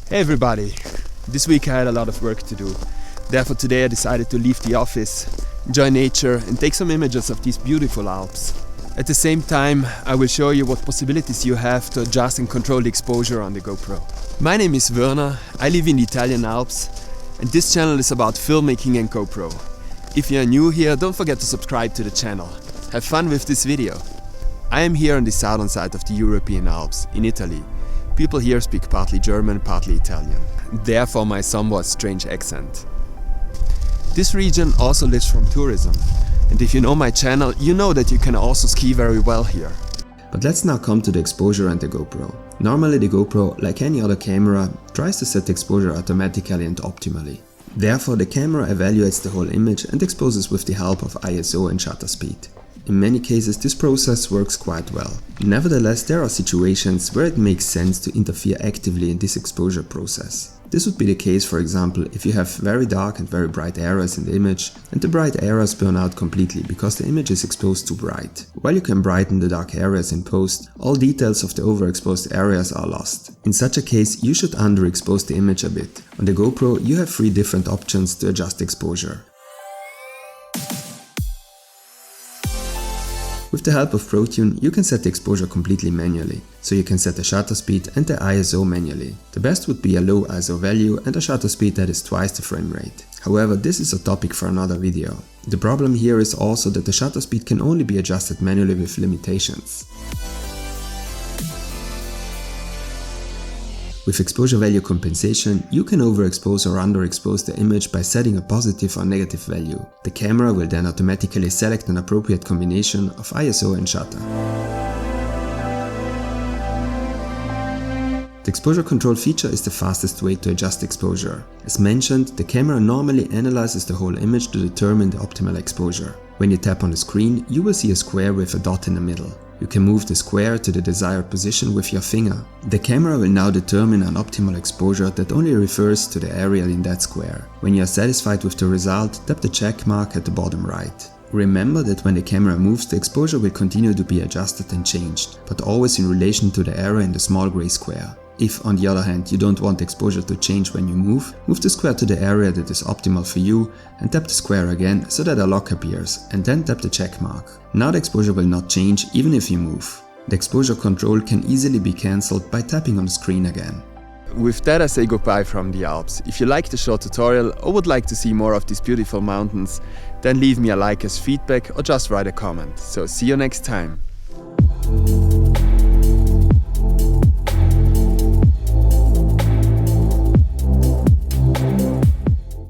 Hey everybody! This week I had a lot of work to do. Therefore today I decided to leave the office, enjoy nature and take some images of these beautiful Alps. At the same time I will show you what possibilities you have to adjust and control the exposure on the GoPro. My name is Werner, I live in the Italian Alps and this channel is about filmmaking and GoPro. If you are new here, don't forget to subscribe to the channel. Have fun with this video! I am here on the southern side of the European Alps, in Italy. People here speak partly German, partly Italian. Therefore my somewhat strange accent. This region also lives from tourism. And if you know my channel, you know that you can also ski very well here. But let's now come to the exposure and the GoPro. Normally the GoPro, like any other camera, tries to set the exposure automatically and optimally. Therefore the camera evaluates the whole image and exposes with the help of ISO and shutter speed. In many cases this process works quite well. Nevertheless, there are situations where it makes sense to interfere actively in this exposure process. This would be the case, for example, if you have very dark and very bright areas in the image and the bright areas burn out completely because the image is exposed too bright. While you can brighten the dark areas in post, all details of the overexposed areas are lost. In such a case, you should underexpose the image a bit. On the GoPro, you have 3 different options to adjust exposure. With the help of ProTune, you can set the exposure completely manually, so you can set the shutter speed and the ISO manually. The best would be a low ISO value and a shutter speed that is twice the frame rate. However, this is a topic for another video. The problem here is also that the shutter speed can only be adjusted manually with limitations. With exposure value compensation, you can overexpose or underexpose the image by setting a positive or negative value. The camera will then automatically select an appropriate combination of ISO and shutter. The exposure control feature is the fastest way to adjust exposure. As mentioned, the camera normally analyzes the whole image to determine the optimal exposure. When you tap on the screen, you will see a square with a dot in the middle. You can move the square to the desired position with your finger. The camera will now determine an optimal exposure that only refers to the area in that square. When you are satisfied with the result, tap the check mark at the bottom right. Remember that when the camera moves, the exposure will continue to be adjusted and changed, but always in relation to the area in the small grey square. If, on the other hand, you don't want the exposure to change when you move the square to the area that is optimal for you and tap the square again so that a lock appears, and then tap the check mark. Now the exposure will not change even if you move. The exposure control can easily be cancelled by tapping on the screen again. With that I say goodbye from the Alps. If you liked the short tutorial or would like to see more of these beautiful mountains, then leave me a like as feedback or just write a comment. So see you next time.